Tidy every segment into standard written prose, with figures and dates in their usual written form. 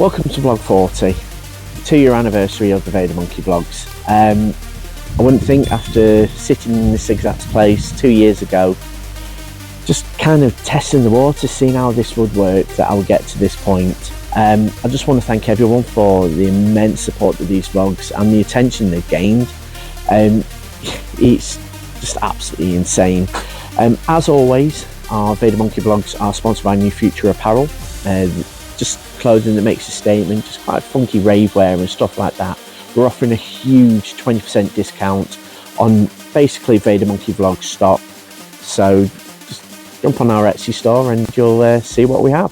Welcome to Vlog 40, 2-year anniversary of the VaderMonkey vlogs. I wouldn't think after sitting in this exact place 2 years ago, just kind of testing the water, seeing how this would work, that I would get to this point. I just want to thank everyone for the immense support of these vlogs and the attention they've gained. It's just absolutely insane. As always, our VaderMonkey vlogs are sponsored by nufutureapparel. Just clothing that makes a statement, just quite funky rave wear and stuff like that. We're offering a huge 20% discount on basically VaderMonkey vlog stock. So just jump on our Etsy store and you'll see what we have.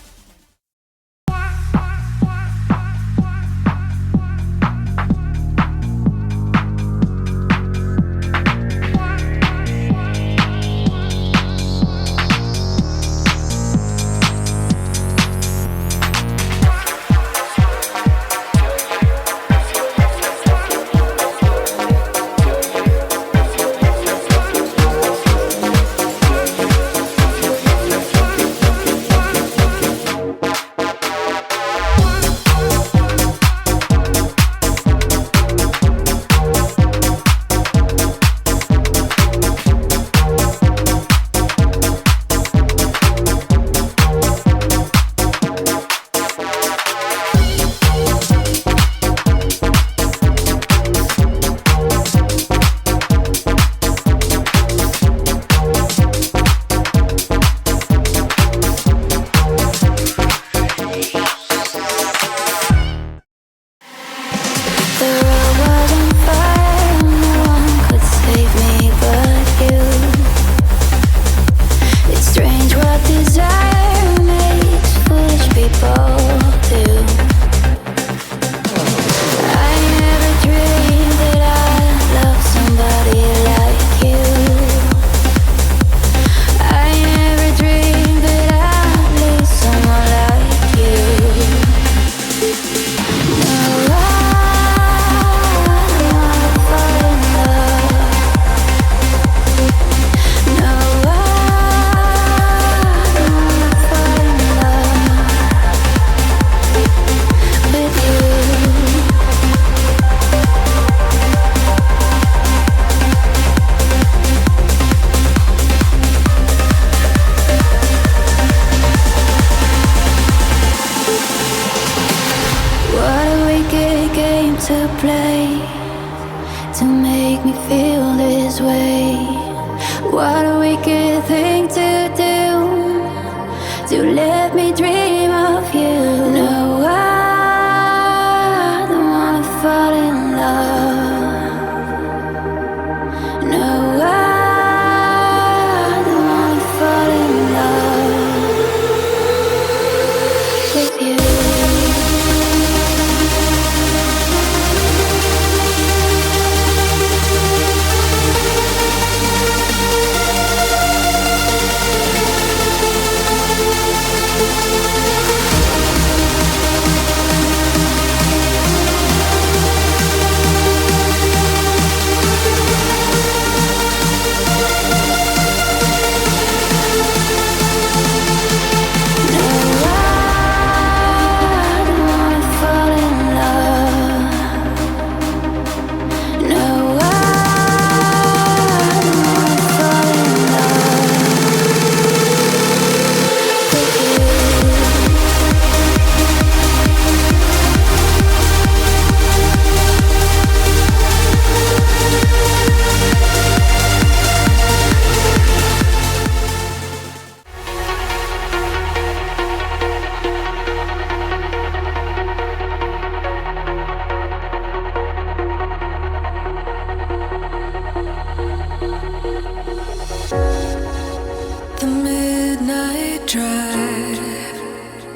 To play, to make me feel this way. What a wicked thing to do, to let me dream of you. No, I don't wanna fall in love. No, I don't wanna fall in love with you.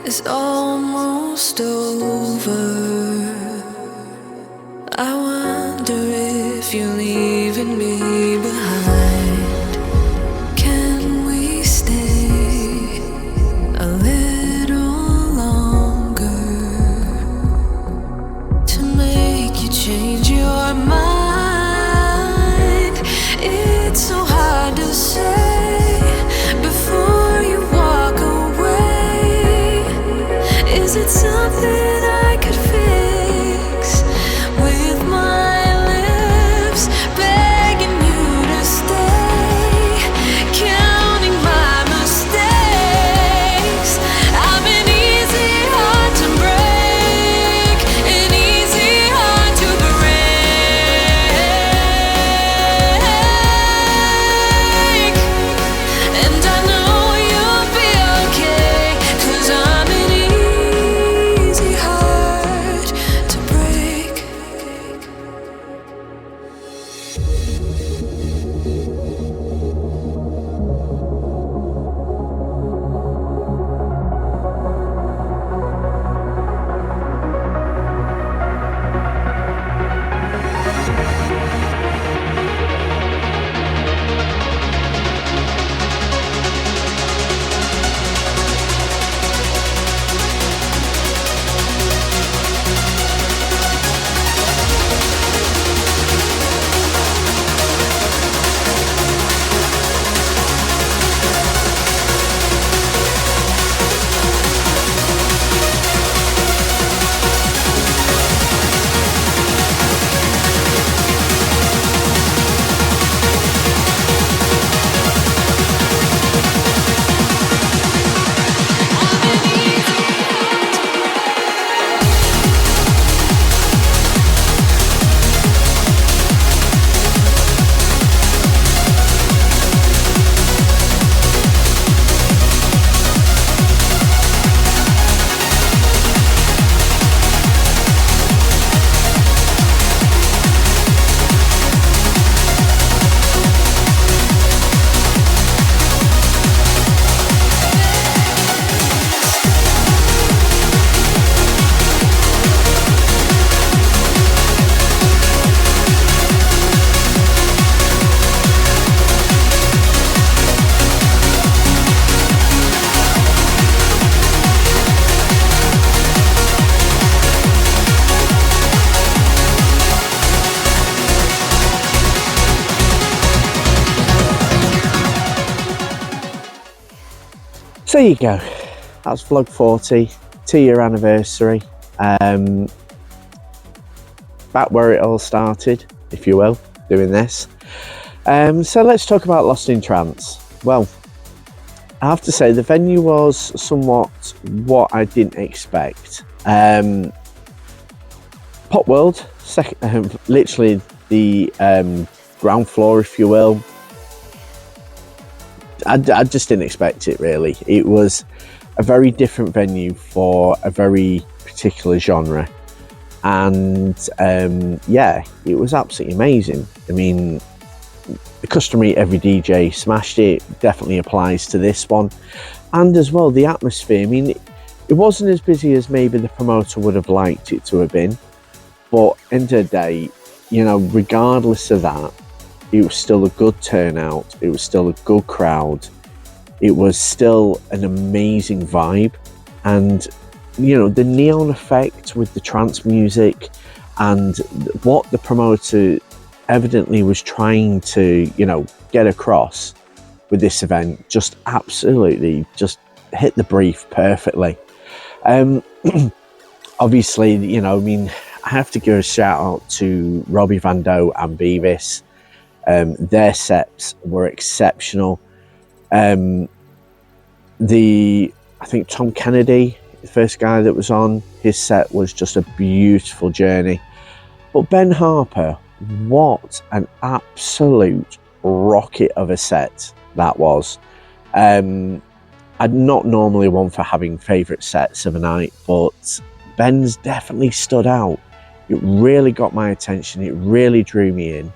It's almost over. I wonder if you're leaving me behind. Can we stay a little longer to make you change your mind? It's so hard to say before you walk away. Is it something I So there you go. That's vlog 40, 2-year anniversary. Back where it all started, if you will, doing this. So let's talk about Lost in Trance. Well, I have to say the venue was somewhat what I didn't expect. Popworld, literally the ground floor, if you will. I just didn't expect it, really. It was a very different venue for a very particular genre. And yeah, it was absolutely amazing. I mean, the customary every DJ smashed it, definitely applies to this one. And as well, the atmosphere. I mean, it wasn't as busy as maybe the promoter would have liked it to have been. But end of the day, you know, regardless of that, it was still a good turnout. It was still a good crowd. It was still an amazing vibe. And, you know, the neon effect with the trance music and what the promoter evidently was trying to, you know, get across with this event just absolutely just hit the brief perfectly. Obviously, you know, I mean, I have to give a shout out to Robbie Van Doe and Beavis. Their sets were exceptional. I think Tom Kennedy, the first guy that was on, his set was just a beautiful journey. But Ben Harper, what an absolute rocket of a set that was. I'm not normally one for having favourite sets of a night, but Ben's definitely stood out. It really got my attention, it really drew me in,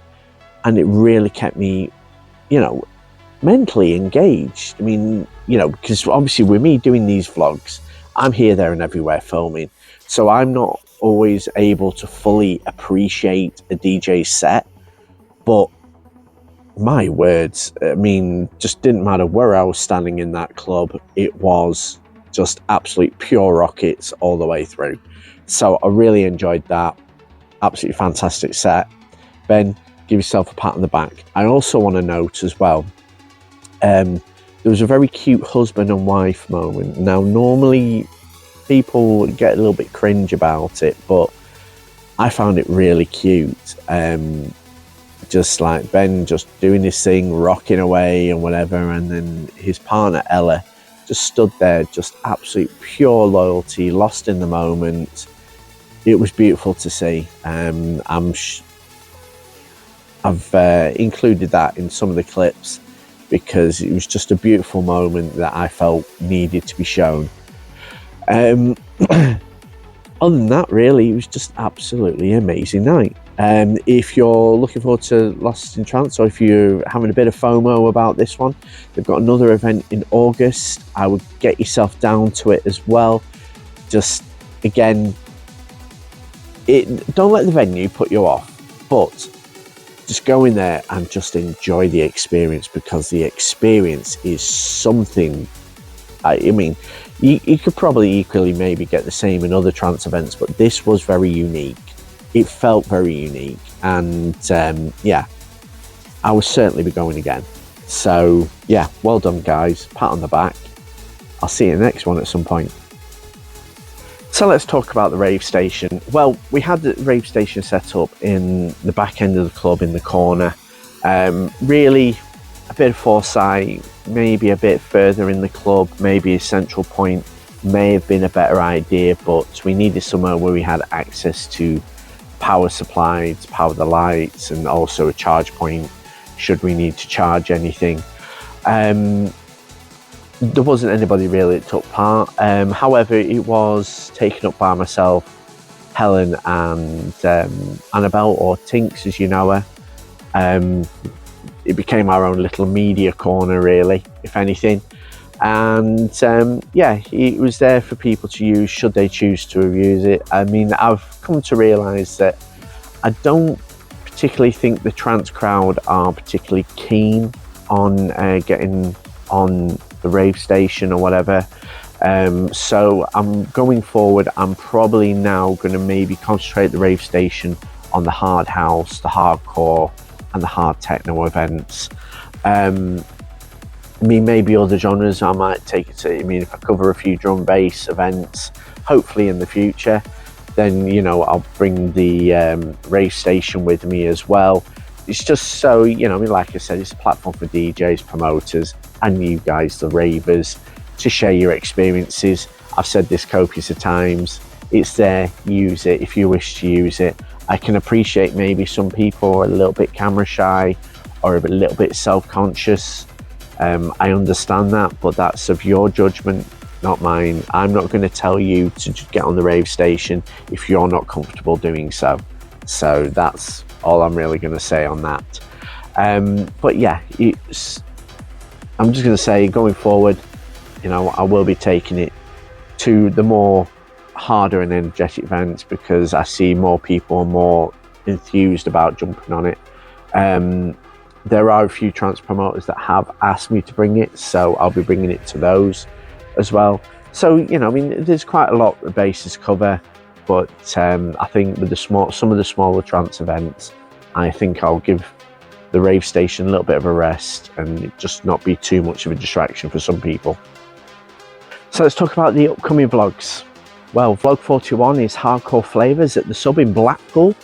and it really kept me, you know, mentally engaged. I mean, you know, because obviously with me doing these vlogs, I'm here, there and everywhere filming, so I'm not always able to fully appreciate a DJ's set. But my words, I mean, just didn't matter where I was standing in that club, it was just absolute pure rockets all the way through. So I really enjoyed that. Absolutely fantastic set. Ben, give yourself a pat on the back. I also want to note as well, there was a very cute husband and wife moment. Now, normally people get a little bit cringe about it, but I found it really cute. Just like Ben just doing his thing, rocking away and whatever, and then his partner Ella just stood there, just absolute pure loyalty, lost in the moment. It was beautiful to see. I've included that in some of the clips because it was just a beautiful moment that I felt needed to be shown. Other than that, really, it was just absolutely amazing night. If you're looking forward to Lost in Trance, or if you're having a bit of FOMO about this one, they've got another event in August. I would get yourself down to it as well. Just, again, don't let the venue put you off, but just go in there and just enjoy the experience, because the experience is something. I mean, you could probably equally maybe get the same in other trance events, but this was very unique. It felt very unique, and yeah, I will certainly be going again. So yeah, well done guys, pat on the back. I'll see you in the next one at some point. So let's talk about the rave station. Well, we had the rave station set up in the back end of the club in the corner. Really a bit of foresight, maybe a bit further in the club, maybe a central point may have been a better idea, but we needed somewhere where we had access to power supply to power the lights, and also a charge point should we need to charge anything. There wasn't anybody really that took part. However, it was taken up by myself, Helen, and Annabelle, or Tinks as you know her. It became our own little media corner, really, if anything. And yeah, it was there for people to use should they choose to use it. I mean, I've come to realise that I don't particularly think the trance crowd are particularly keen on getting on the rave station or whatever. So I'm going forward, I'm probably now going to maybe concentrate the rave station on the hard house, the hardcore and the hard techno events. I mean, maybe other genres I might take it to. I mean, if I cover a few drum bass events, hopefully in the future, then, you know, I'll bring the Rave station with me as well. It's just so, you know, I mean, like I said, it's a platform for DJs, promoters, and you guys, the ravers, to share your experiences. I've said this copious of times. It's there, use it if you wish to use it. I can appreciate maybe some people are a little bit camera shy or a little bit self-conscious. I understand that, but that's of your judgment, not mine. I'm not going to tell you to get on the Rave station if you're not comfortable doing so. So that's all I'm really going to say on that. But yeah, I'm just going to say, going forward, you know, I will be taking it to the more harder and energetic events because I see more people more enthused about jumping on it. There are a few trance promoters that have asked me to bring it, so I'll be bringing it to those as well. So, you know, I mean, there's quite a lot of bases to cover, but I think with some of the smaller trance events, I think I'll give the Rave station a little bit of a rest and just not be too much of a distraction for some people. So let's talk about the upcoming vlogs. Well, vlog 41 is Hardcore Flavours at the Sub in Blackpool.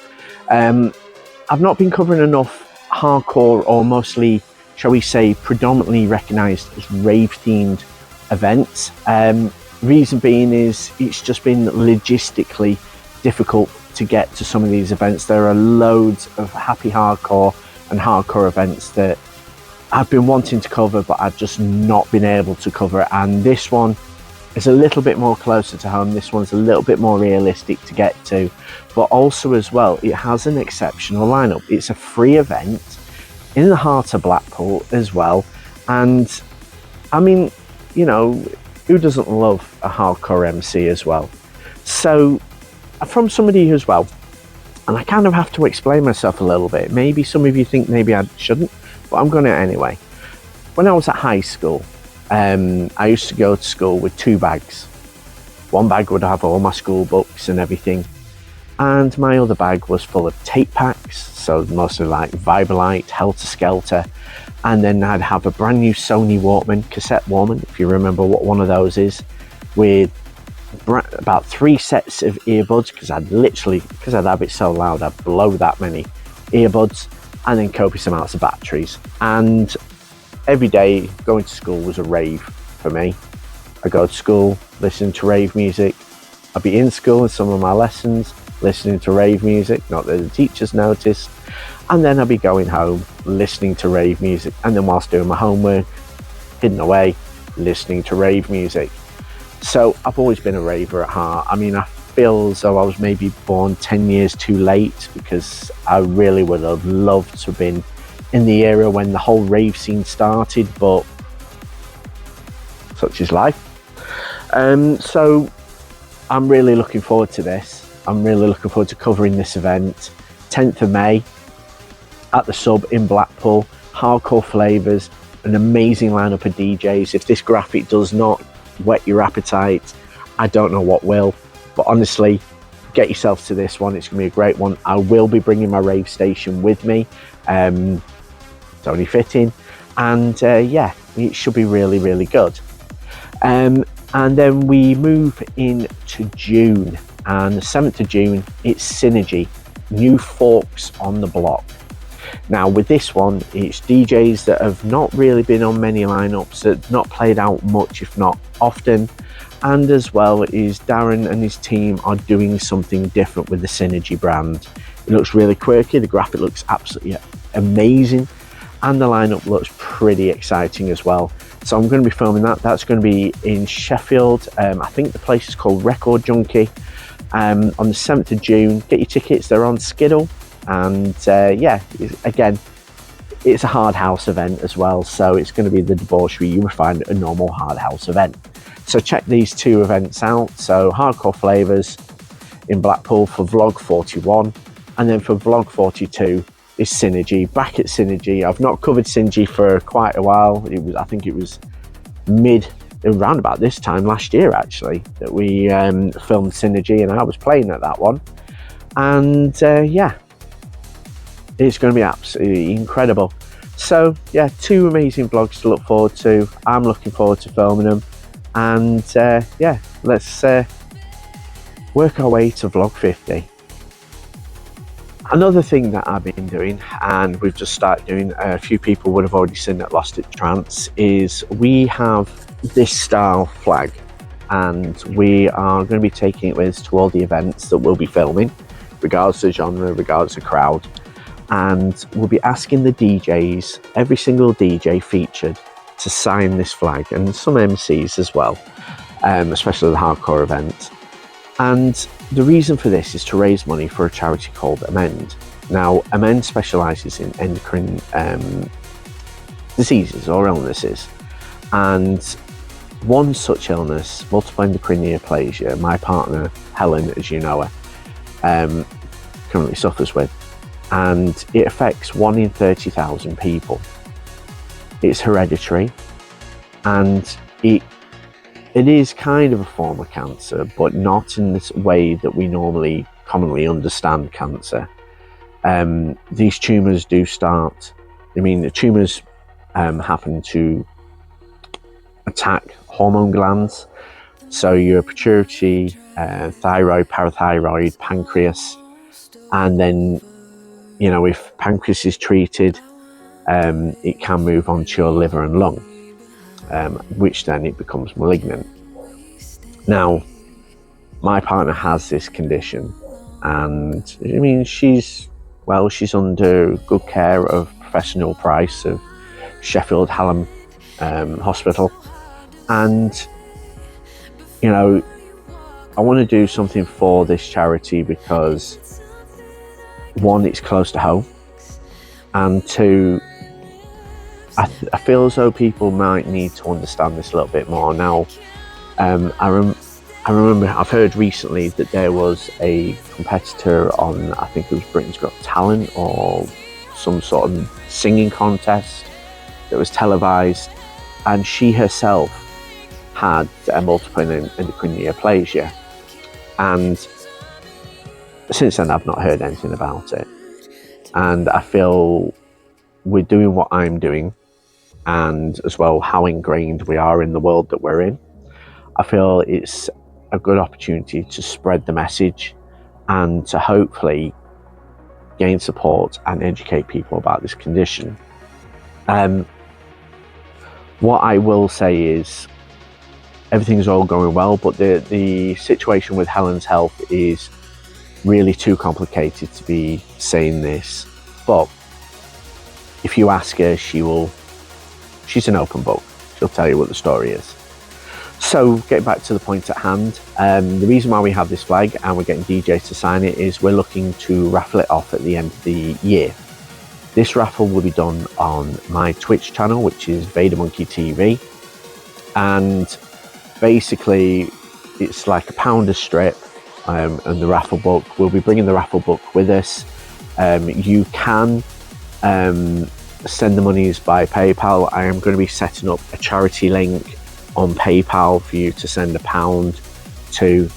I've not been covering enough hardcore, or mostly, shall we say, predominantly recognised as rave-themed events. Reason being is it's just been logistically difficult to get to some of these events. There are loads of happy hardcore and hardcore events that I've been wanting to cover, but I've just not been able to cover. And this one is a little bit more closer to home. This one's a little bit more realistic to get to, but also as well, it has an exceptional lineup. It's a free event in the heart of Blackpool as well. And I mean, you know, who doesn't love a hardcore MC as well? So from somebody as well, and I kind of have to explain myself a little bit. Maybe some of you think maybe I shouldn't, but I'm going to anyway. When I was at high school, I used to go to school with 2 bags. One bag would have all my school books and everything, and my other bag was full of tape packs, so mostly like Vibralite, Helter Skelter, and then I'd have a brand new Sony Walkman, cassette Walkman, if you remember what one of those is, with about 3 sets of earbuds, because I'd have it so loud I'd blow that many earbuds, and then copious amounts of batteries. And every day going to school was a rave for me. I go to school listening to rave music. I'd be in school in some of my lessons listening to rave music, not that the teachers noticed, and then I'd be going home listening to rave music, and then whilst doing my homework, hidden away, listening to rave music. So I've always been a raver at heart. I mean, I feel as though I was maybe born 10 years too late, because I really would have loved to have been in the era when the whole rave scene started, but such is life. So I'm really looking forward to this. I'm really looking forward to covering this event. 10th of May at the Sub in Blackpool. Hardcore Flavours, an amazing lineup of DJs. If this graphic does not whet your appetite, I don't know what will. But honestly, get yourself to this one. It's going to be a great one. I will be bringing my Rave station with me. It's only fitting. And yeah, it should be really, really good. And then we move into June. And the 7th of June, it's Synergy, New Forks on the Block. Now with this one, it's DJs that have not really been on many lineups, that have not played out much, if not often. And as well is Darren and his team are doing something different with the Synergy brand. It looks really quirky, the graphic looks absolutely amazing, and the lineup looks pretty exciting as well. So I'm going to be filming that. That's going to be in Sheffield. I think the place is called Record Junkie. On the 7th of June, get your tickets, they're on Skiddle. And yeah, again, it's a hard house event as well, so it's going to be the debauchery you would find at a normal hard house event. So check these 2 events out. So Hardcore Flavours in Blackpool for vlog 41, and then for vlog 42 is Synergy. Back at Synergy, I've not covered Synergy for quite a while. I think it was around about this time last year actually that we filmed Synergy, and I was playing at that one. And yeah, it's going to be absolutely incredible. So yeah, 2 amazing vlogs to look forward to. I'm looking forward to filming them, and yeah, let's work our way to vlog 50. Another thing that I've been doing, and we've just started doing, a few people would have already seen at Lost In Trance, is we have this style flag, and we are going to be taking it with us to all the events that we'll be filming, regardless of genre, regardless of crowd. And we'll be asking the DJs, every single DJ featured, to sign this flag, and some MCs as well, especially the hardcore event. And the reason for this is to raise money for a charity called Amend. Now, Amend specialises in endocrine diseases or illnesses, and one such illness, multiple endocrine neoplasia, my partner Helen, as you know her, currently suffers with, and it affects 1 in 30,000 people. It's hereditary, and it is kind of a form of cancer, but not in this way that we normally commonly understand cancer. These tumours do start, the tumours happen to attack hormone glands, so your pituitary, thyroid, parathyroid, pancreas, and then, if pancreas is treated, it can move on to your liver and lung, which then it becomes malignant. Now, my partner has this condition, and she's under good care of Professor Neil Price of Sheffield Hallam Hospital, and I want to do something for this charity because, 1, it's close to home, and 2, I feel as though people might need to understand this a little bit more. Now, I remember I've heard recently that there was a competitor on, I think it was Britain's Got Talent or some sort of singing contest that was televised, and she herself had a multiple endocrine neoplasia, and since then I've not heard anything about it. And I feel we're doing what I'm doing, and as well how ingrained we are in the world that we're in. I feel it's a good opportunity to spread the message and to hopefully gain support and educate people about this condition. What I will say is everything's all going well, but the situation with Helen's health is really too complicated to be saying this. But if you ask her, she's an open book. She'll tell you what the story is. So, getting back to the point at hand, the reason why we have this flag and we're getting DJs to sign it is we're looking to raffle it off at the end of the year. This raffle will be done on my Twitch channel, which is VaderMonkey TV, and basically it's like £1 a strip, and the raffle book. We'll be bringing the raffle book with us. You can send the monies by PayPal. I am going to be setting up a charity link on PayPal for you to send £1 to,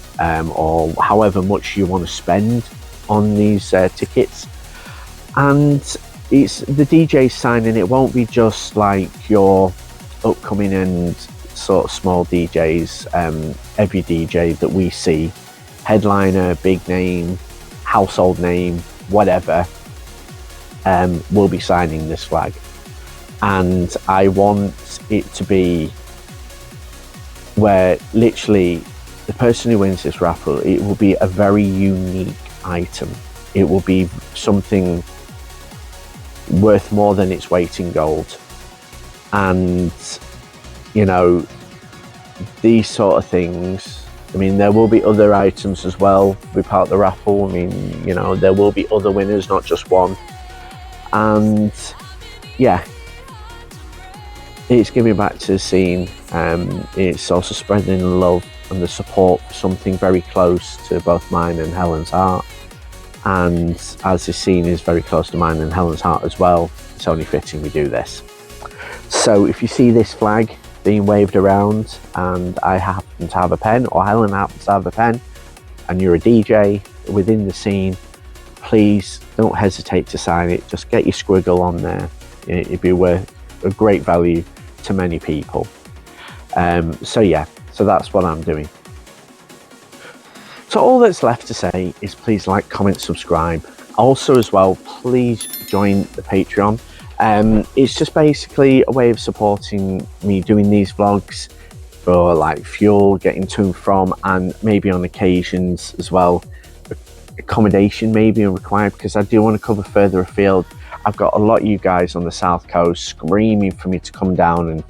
or however much you want to spend on these tickets. And it's the DJ signing. It won't be just like your upcoming and sort of small DJs. Every DJ that we see, headliner, big name, household name, whatever, will be signing this flag. And I want it to be where literally the person who wins this raffle, it will be a very unique item. It will be something worth more than its weight in gold. And these sort of things, there will be other items as well be part of the raffle. There will be other winners, not just one. And yeah, it's giving back to the scene. It's also spreading the love and the support for something very close to both mine and Helen's heart. And as this scene is very close to mine and Helen's heart as well, it's only fitting we do this. So if you see this flag being waved around and I happen to have a pen, or Helen happens to have a pen, and you're a DJ within the scene, please don't hesitate to sign it. Just get your squiggle on there. It'd be worth a great value to many people. So yeah, so that's what I'm doing. So all that's left to say is please like, comment, subscribe. Also as well, please join the Patreon. It's just basically a way of supporting me doing these vlogs for like fuel, getting to and from, and maybe on occasions as well, accommodation may be required because I do want to cover further afield. I've got a lot of you guys on the South Coast screaming for me to come down and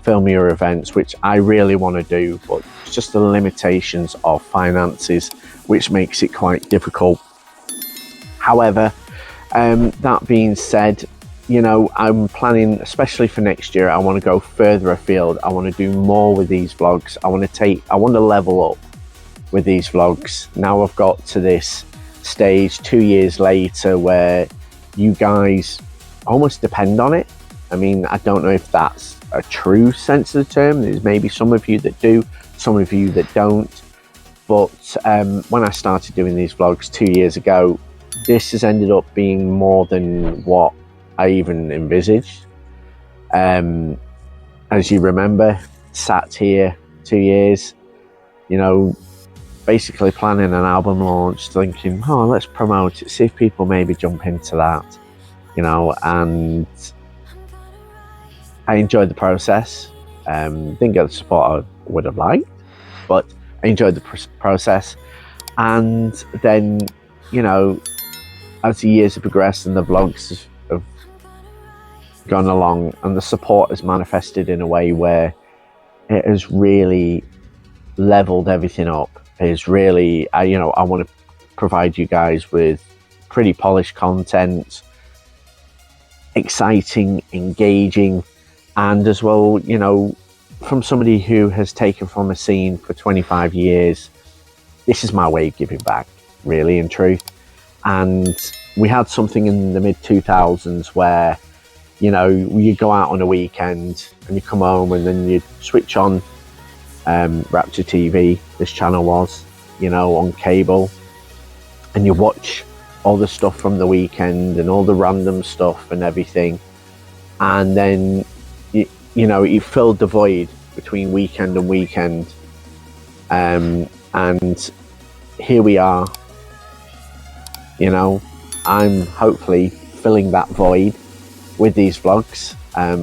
film your events, which I really want to do, but it's just the limitations of finances which makes it quite difficult. However, that being said, you know, I'm planning, especially for next year, I want to go further afield. I want to do more with these vlogs. I want to level up with these vlogs. Now I've got to this stage 2 years later where you guys almost depend on it. I mean, I don't know if that's a true sense of the term. There's maybe some of you that do, some of you that don't. But when I started doing these vlogs 2 years ago, this has ended up being more than what I even envisaged. As you remember, sat here 2 years, you know, basically planning an album launch, thinking, oh, let's promote it, see if people maybe jump into that, you know, and I enjoyed the process. Didn't get the support I would have liked, but I enjoyed the process. And then, you know, as the years have progressed and the vlogs have gone along and the support has manifested in a way where it has really leveled everything up. It's really, you know, I want to provide you guys with pretty polished content, exciting, engaging, and as well, you know, from somebody who has taken from a scene for 25 years, this is my way of giving back, really, in truth. And we had something in the mid-2000s where, you know, you go out on a weekend and you come home and then you switch on Rapture TV, this channel was, you know, on cable, and you watch all the stuff from the weekend and all the random stuff and everything, and then you know, you filled the void between weekend and weekend, and here we are, you know, I'm hopefully filling that void with these vlogs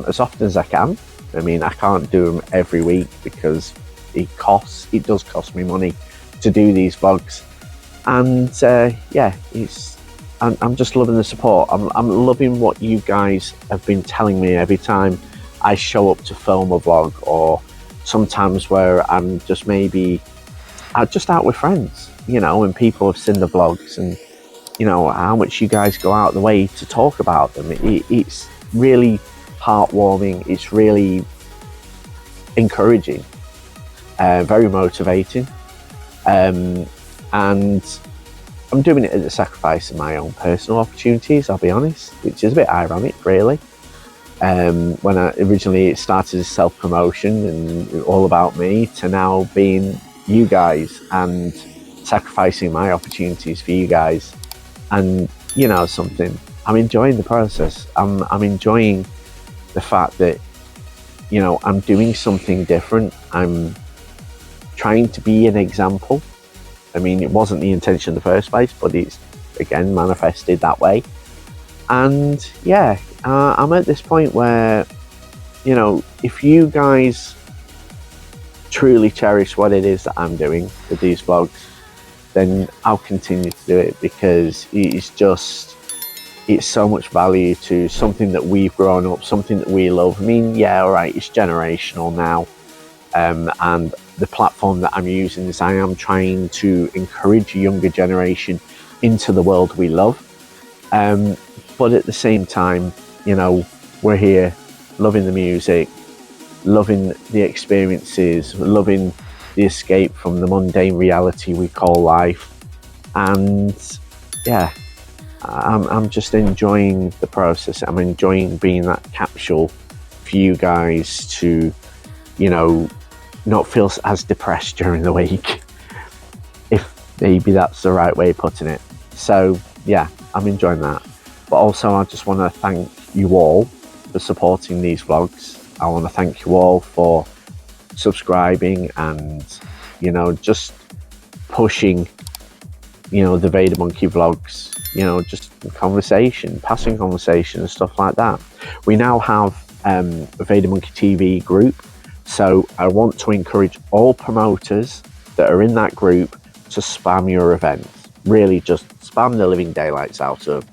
as often as I can. I mean, I can't do them every week because it does cost me money to do these vlogs, and yeah, I'm just loving the support. I'm loving what you guys have been telling me every time I show up to film a vlog, or sometimes where I'm just just out with friends, you know, and people have seen the vlogs, and you know how much you guys go out the way to talk about them. It's really heartwarming. It's really encouraging, very motivating, and I'm doing it at the sacrifice of my own personal opportunities, I'll be honest, which is a bit ironic, really. When it started as self-promotion and all about me, to now being you guys and sacrificing my opportunities for you guys. And you know something, I'm enjoying the process. I'm enjoying the fact that, you know, I'm doing something different. I'm trying to be an example. I mean, it wasn't the intention in the first place, but it's again manifested that way. And yeah, I'm at this point where, you know, if you guys truly cherish what it is that I'm doing with these vlogs, then I'll continue to do it, because it's so much value to something that we've grown up, something that we love. I mean, yeah, all right, it's generational now, and the platform that I'm using is I am trying to encourage a younger generation into the world we love, but at the same time, you know, we're here loving the music, loving the experiences, loving the escape from the mundane reality we call life. And yeah, I'm just enjoying the process. I'm enjoying being that capsule for you guys to, you know, not feel as depressed during the week, if maybe that's the right way of putting it. So yeah, I'm enjoying that. But also I just want to thank you all for supporting these vlogs. I want to thank you all for subscribing and, you know, just pushing, you know, the VaderMonkey vlogs, you know, just conversation, passing conversation and stuff like that. We now have a VaderMonkey TV group, so I want to encourage all promoters that are in that group to spam your events. Really just spam the living daylights out of.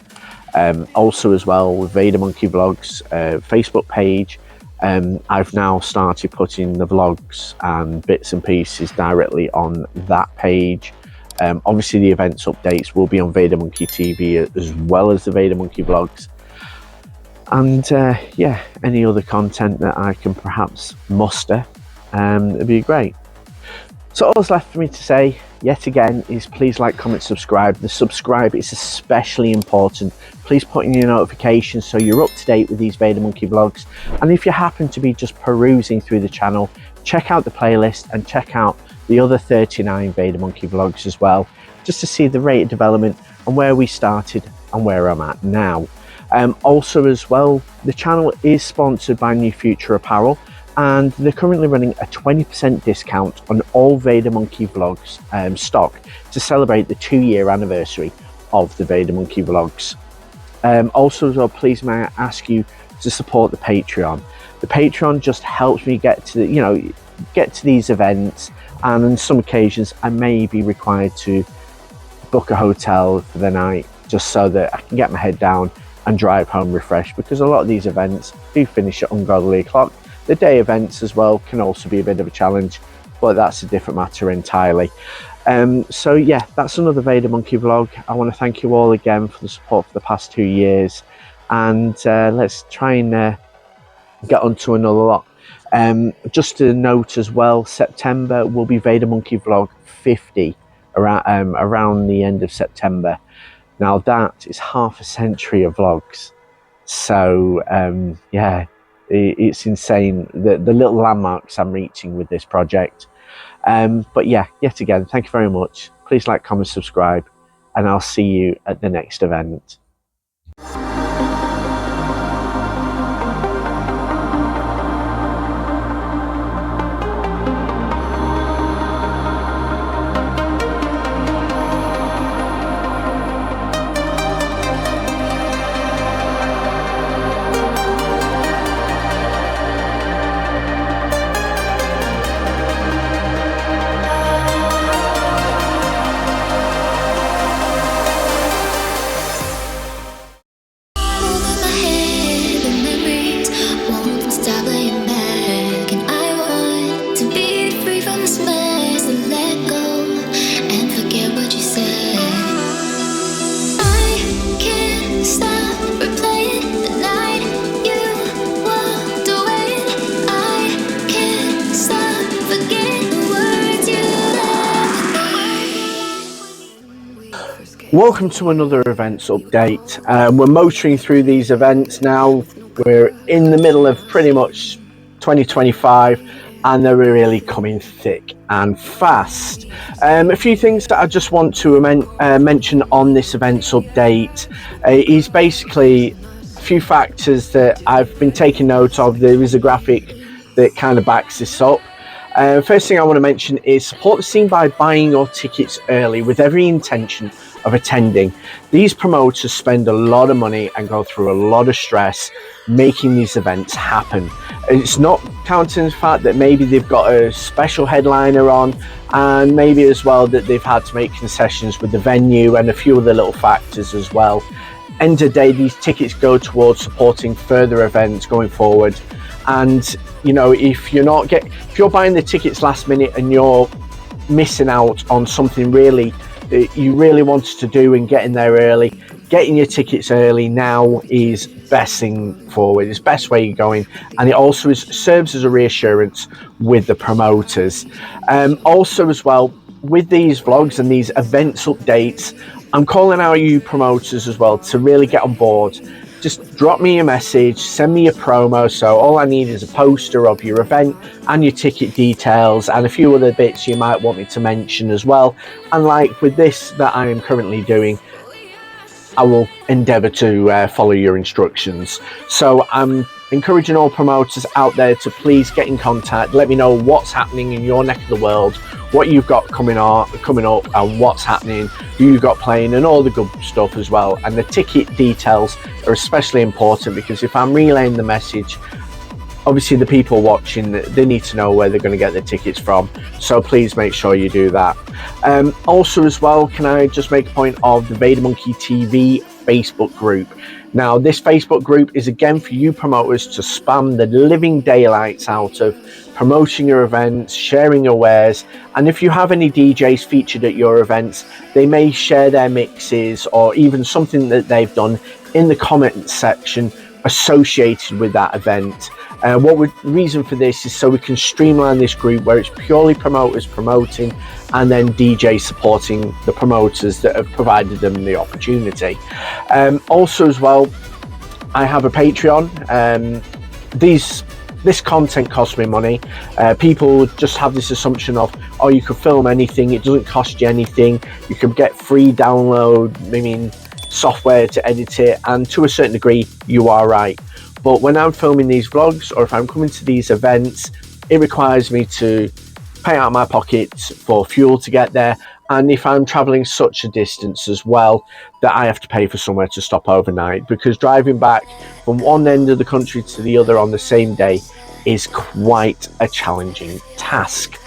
Also as well, with VaderMonkey vlogs Facebook page, I've now started putting the vlogs and bits and pieces directly on that page. Obviously the events updates will be on VaderMonkey TV as well as the VaderMonkey vlogs. And yeah, any other content that I can perhaps muster, it'd be great. So all that's left for me to say, yet again, is please like, comment, subscribe. The subscribe is especially important. Please put in your notifications so you're up to date with these VaderMonkey vlogs. And if you happen to be just perusing through the channel, check out the playlist and check out the other 39 VaderMonkey vlogs as well, just to see the rate of development and where we started and where I'm at now. Also as well, the channel is sponsored by New Future Apparel, and they're currently running a 20% discount on all VaderMonkey vlogs stock to celebrate the 2-year anniversary of the VaderMonkey vlogs. Also as well, please may I ask you to support the Patreon. The Patreon just helps me get to the, you know, get to these events, and on some occasions I may be required to book a hotel for the night just so that I can get my head down and drive home refreshed, because a lot of these events do finish at ungodly o'clock. The day events as well can also be a bit of a challenge, but that's a different matter entirely. So yeah, that's another VaderMonkey vlog. I want to thank you all again for the support for the past 2 years, and let's try and get on to another lot. Just to note as well, September will be VaderMonkey vlog 50 around the end of September. Now that is half a century of vlogs, so yeah, it's insane the little landmarks I'm reaching with this project. But yeah, yet again, thank you very much. Please like, comment, subscribe, and I'll see you at the next event. Welcome to another events update. We're motoring through these events now. We're in the middle of pretty much 2025, and they're really coming thick and fast. A few things that I just want to mention on this events update is basically a few factors that I've been taking note of. There is a graphic that kind of backs this up. First thing I want to mention is support the scene by buying your tickets early with every intention of attending. These promoters spend a lot of money and go through a lot of stress making these events happen. It's not counting the fact that maybe they've got a special headliner on, and maybe as well that they've had to make concessions with the venue and a few other little factors as well. End of the day, these tickets go towards supporting further events going forward. And you know, if you're buying the tickets last minute and you're missing out on something really that you really wanted to do and getting there early, getting your tickets early now is best thing forward. It's best way you're going, and it also serves as a reassurance with the promoters. Also as well, with these vlogs and these events updates, I'm calling out you promoters as well to really get on board. Just drop me a message, send me a promo. So all I need is a poster of your event and your ticket details and a few other bits you might want me to mention as well. And like with this that I am currently doing, I will endeavour to follow your instructions. So I'm encouraging all promoters out there to please get in contact. Let me know what's happening in your neck of the world, what you've got coming up, and what's happening, who you've got playing, and all the good stuff as well. And the ticket details are especially important, because if I'm relaying the message, obviously the people watching, they need to know where they're going to get their tickets from. So please make sure you do that. Also as well, can I just make a point of the VaderMonkey TV Facebook group? Now, this Facebook group is again for you promoters to spam the living daylights out of, promoting your events, sharing your wares, and if you have any DJs featured at your events, they may share their mixes or even something that they've done in the comment section associated with that event. The reason for this is so we can streamline this group where it's purely promoters promoting and then DJs supporting the promoters that have provided them the opportunity. Also as well, I have a Patreon. This content costs me money. People just have this assumption of, oh, you could film anything, it doesn't cost you anything, you could get free download, software to edit it, and to a certain degree you are right. But when I'm filming these vlogs, or if I'm coming to these events, it requires me to pay out of my pockets for fuel to get there, and if I'm traveling such a distance as well, that I have to pay for somewhere to stop overnight, because driving back from one end of the country to the other on the same day is quite a challenging task.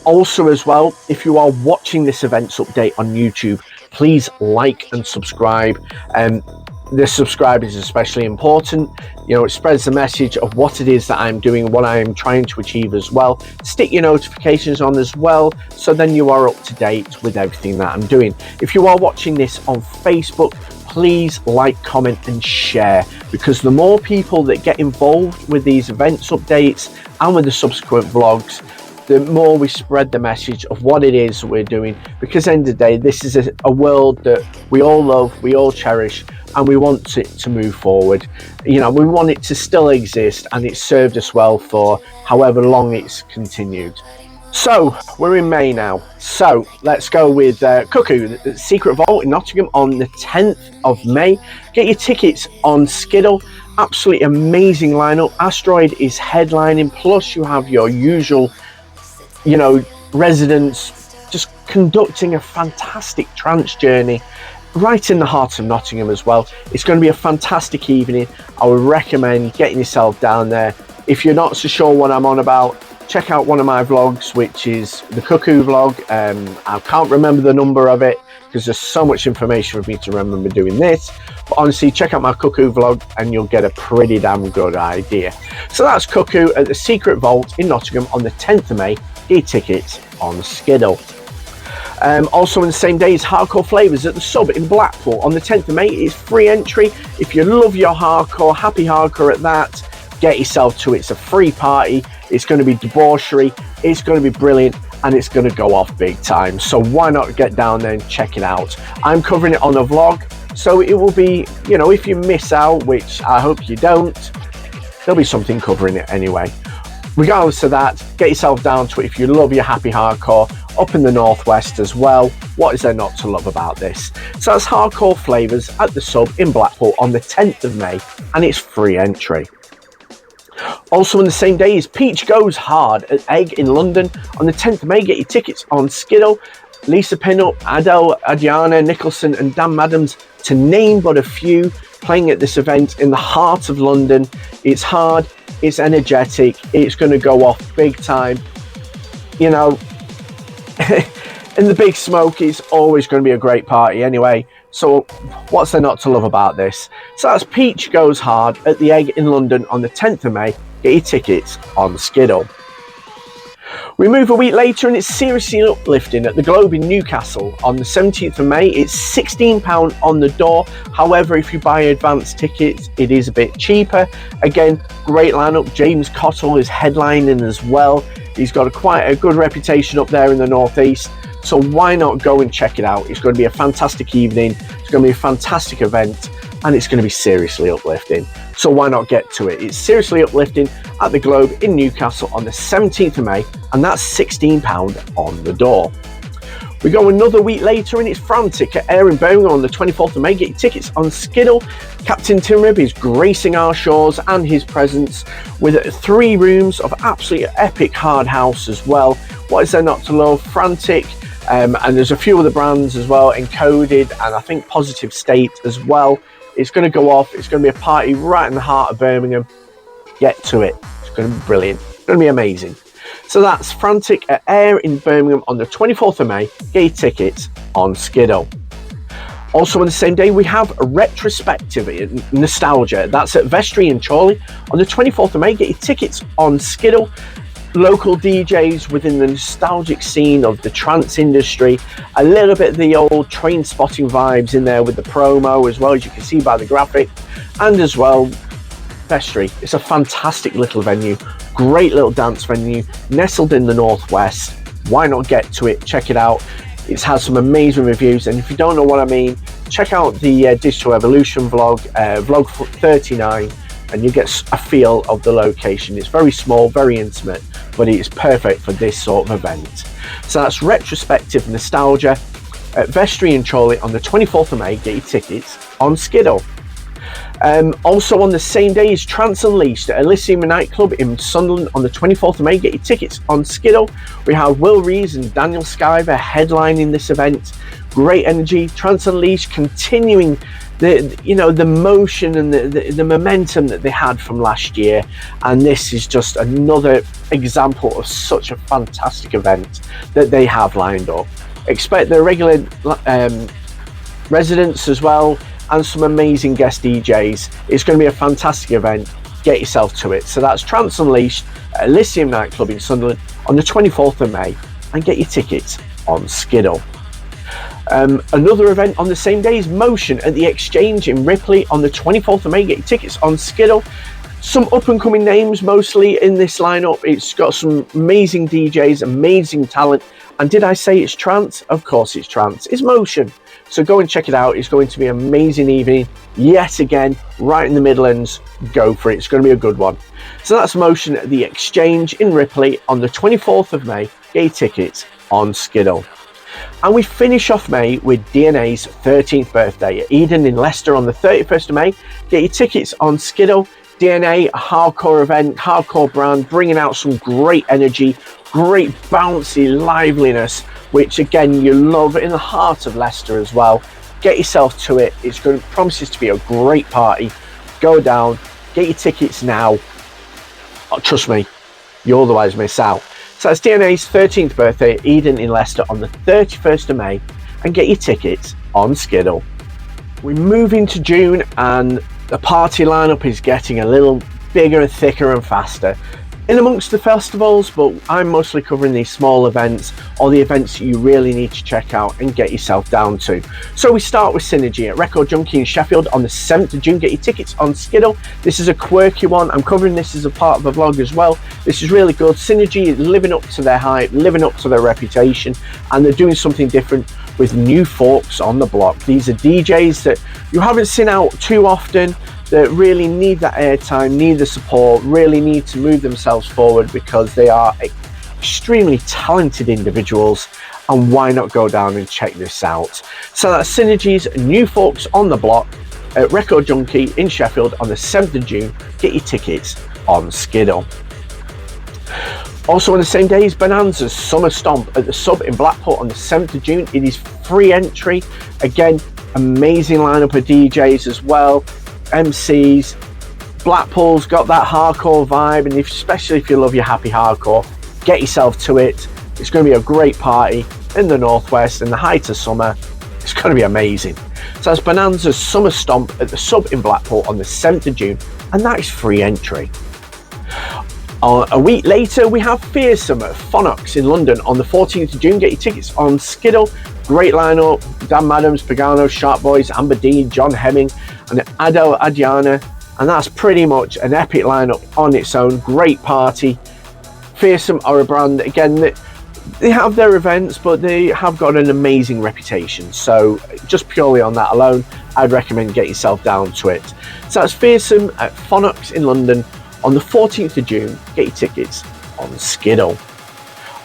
Also as well, if you are watching this events update on YouTube, please like and subscribe. This subscribe is especially important. It spreads the message of what it is that I'm doing, what I am trying to achieve as well. Stick your notifications on as well, so then you are up to date with everything that I'm doing. If you are watching this on Facebook, please like, comment and share, because the more people that get involved with these events updates and with the subsequent vlogs, the more we spread the message of what it is we're doing, because at the end of the day, this is a world that we all love, we all cherish, and we want it to move forward. We want it to still exist, and it's served us well for however long it's continued. So we're in May now, so let's go with Cuckoo, the Secret Vault in Nottingham on the 10th of May. Get your tickets on Skiddle. Absolutely amazing lineup. Asteroid is headlining, plus you have your usual residents just conducting a fantastic trance journey right in the heart of Nottingham as well. It's going to be a fantastic evening. I would recommend getting yourself down there. If you're not so sure what I'm on about, check out one of my vlogs, which is the Cuckoo vlog. I can't remember the number of it because there's so much information for me to remember doing this, but honestly, check out my Cuckoo vlog and you'll get a pretty damn good idea. So that's Cuckoo at the Secret Vault in Nottingham on the 10th of May. E-tickets on Skiddle. Also on the same day is Hardcore Flavors at the Sub in Blackpool on the 10th of May. It's free entry. If you love your hardcore, happy hardcore at that, get yourself to it. It's a free party. It's going to be debauchery. It's going to be brilliant, and it's going to go off big time. So why not get down there and check it out? I'm covering it on a vlog, so it will be, if you miss out, which I hope you don't, there'll be something covering it anyway. Regardless of that, get yourself down to it if you love your happy hardcore up in the northwest as well. What is there not to love about this? So that's Hardcore Flavors at the Sub in Blackpool on the 10th of May, and it's free entry. Also on the same day is Peach Goes Hard at Egg in London on the 10th of May. Get your tickets on Skiddle. Lisa Pinup, Adele, Adriana Nicholson and Dan Madams, to name but a few, playing at this event in the heart of London. It's hard, it's energetic, it's going to go off big time. In the Big Smoke, it's always going to be a great party anyway. So what's there not to love about this? So that's Peach Goes Hard at the Egg in London on the 10th of May. Get your tickets on Skiddle. We move a week later and it's Seriously Uplifting at the Globe in Newcastle on the 17th of May. It's £16 on the door. However, if you buy advance tickets, it is a bit cheaper. Again, great lineup. James Cottle is headlining as well. He's got quite a good reputation up there in the northeast. So why not go and check it out? It's going to be a fantastic evening. It's going to be a fantastic event, and it's going to be seriously uplifting. So why not get to it? It's Seriously Uplifting at the Globe in Newcastle on the 17th of May, and that's £16 on the door. We go another week later and it's Frantic at Air in Birmingham on the 24th of May. Get your tickets on Skiddle. Captain Tim Rib is gracing our shores and his presence with 3 rooms of absolutely epic hard house as well. What is there not to love? Frantic, and there's a few other brands as well, Encoded and I think Positive State as well. It's going to go off. It's going to be a party right in the heart of Birmingham. Get to it. It's going to be brilliant. It's going to be amazing. So that's Frantic at Air in Birmingham on the 24th of May. Get your tickets on Skiddle. Also on the same day, we have a retrospective Nostalgia. That's at Vestry and Chorley on the 24th of May. Get your tickets on Skiddle. Local DJs within the nostalgic scene of the trance industry. A little bit of the old Train Spotting vibes in there with the promo as well, as you can see by the graphic. And as well, Vestry. It's a fantastic little venue. Great little dance venue, nestled in the northwest. Why not get to it? Check it out. It's had some amazing reviews, and if you don't know what I mean, check out the Digital Evolution vlog, vlog 39, and you get a feel of the location. It's very small, very intimate, but it is perfect for this sort of event. So that's Retrospective Nostalgia at Vestry and Chorley on the 24th of May. Get your tickets on Skiddle. Also on the same day is Trance Unleashed at Elysium nightclub in Sunderland on the 24th of May. Get your tickets on Skiddle. We have Will Rees and Daniel Skyver headlining this event. Great energy. Trance Unleashed continuing the motion and the momentum that they had from last year, and this is just another example of such a fantastic event that they have lined up. Expect their regular residents as well, and some amazing guest DJs. It's going to be a fantastic event. Get yourself to it. So that's Trance Unleashed at Elysium nightclub in Sunderland on the 24th of May, and get your tickets on Skiddle. Another event on the same day is Motion at the Exchange in Ripley on the 24th of May. Get your tickets on Skiddle. Some up and coming names mostly in this lineup. It's got some amazing DJs, amazing talent. And did I say it's trance? Of course it's trance. It's Motion. So go and check it out. It's going to be an amazing evening. Yet again, right in the Midlands. Go for it. It's going to be a good one. So that's Motion at the Exchange in Ripley on the 24th of May. Get your tickets on Skiddle. And we finish off May with DNA's 13th birthday at Eden in Leicester on the 31st of May. Get your tickets on Skiddle. DNA, a hardcore event, hardcore brand, bringing out some great energy, great bouncy liveliness, which again you love in the heart of Leicester as well. Get yourself to it. It's going to promises to be a great party. Go down, get your tickets now. Oh, trust me, you otherwise miss out. So that's DNA's 13th birthday at Eden in Leicester on the 31st of May, and get your tickets on Skiddle. We move into June and the party lineup is getting a little bigger and thicker and faster in amongst the festivals, but I'm mostly covering these small events or the events that you really need to check out and get yourself down to. So we start with Synergy at Record Junkie in Sheffield on the 7th of June. Get your tickets on Skiddle. This is a quirky one. I'm covering this as a part of a vlog as well. This is really good. Synergy is living up to their hype, living up to their reputation, and they're doing something different with new folks on the block. These are DJs that you haven't seen out too often, that really need that airtime, need the support, really need to move themselves forward because they are extremely talented individuals, and why not go down and check this out. So that's Synergy's New Folks on the Block at Record Junkie in Sheffield on the 7th of June. Get your tickets on Skiddle. Also on the same day is Bonanza's Summer Stomp at the Sub in Blackpool on the 7th of June. It is free entry. Again, amazing lineup of DJs as well. MCs. Blackpool's got that hardcore vibe, and especially if you love your happy hardcore, get yourself to it. It's going to be a great party in the northwest in the height of summer. It's going to be amazing. So that's Bonanza's Summer Stomp at the Sub in Blackpool on the 7th of June, and that is free entry. A week later we have Fearsome at Phonox in London on the 14th of June. Get your tickets on Skiddle. Great lineup: Dan Madams, Pagano, Sharp Boys, Amber Dean, John Hemming and Adele Adriana, and that's pretty much an epic lineup on its own. Great party. Fearsome are a brand, again, they have their events, but they have got an amazing reputation, so just purely on that alone I'd recommend get yourself down to it. So that's Fearsome at Phonox in London on the 14th of June. Get your tickets on Skiddle.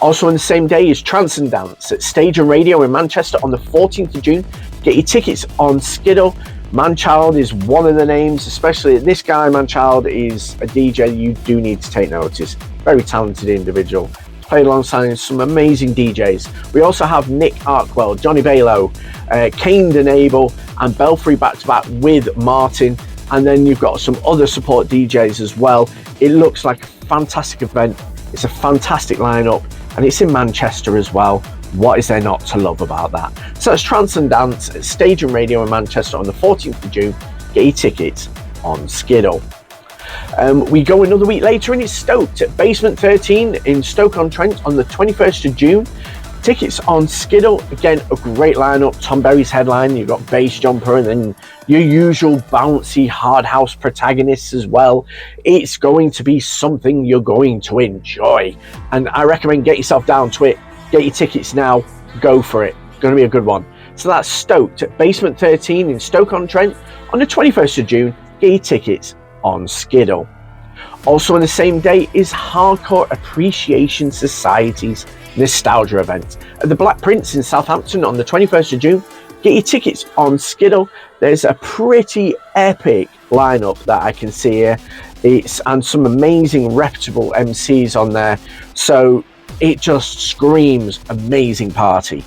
Also on the same day is Trance and Dance at Stage and Radio in Manchester on the 14th of June. Get your tickets on Skiddle. Manchild is one of the names, especially this guy. Manchild is a DJ you do need to take notice. Very talented individual. Played alongside some amazing DJs. We also have Nick Arkwell, Johnny Balo, Kane Denable and Belfry back to back with Martin. And then you've got some other support DJs as well. It looks like a fantastic event. It's a fantastic lineup and it's in Manchester as well. What is there not to love about that? So it's Trance and Dance at Stage and Radio in Manchester on the 14th of June. Get your tickets on Skiddle. We go another week later and it's Stoked at Basement 13 in Stoke-on-Trent on the 21st of June. Tickets on Skiddle. Again, a great lineup. Tom Berry's headline. You've got Bass Jumper and then your usual bouncy hard house protagonists as well. It's going to be something you're going to enjoy. And I recommend get yourself down to it. Get your tickets now. Go for it. It's going to be a good one. So that's Stoked at Basement 13 in Stoke-on-Trent on the 21st of June. Get your tickets on Skiddle. Also on the same day is Hardcore Appreciation Society's Nostalgia event at the Black Prince in Southampton on the 21st of June. Get your tickets on Skiddle. There's a pretty epic lineup that I can see here. And some amazing reputable MCs on there. So it just screams amazing party.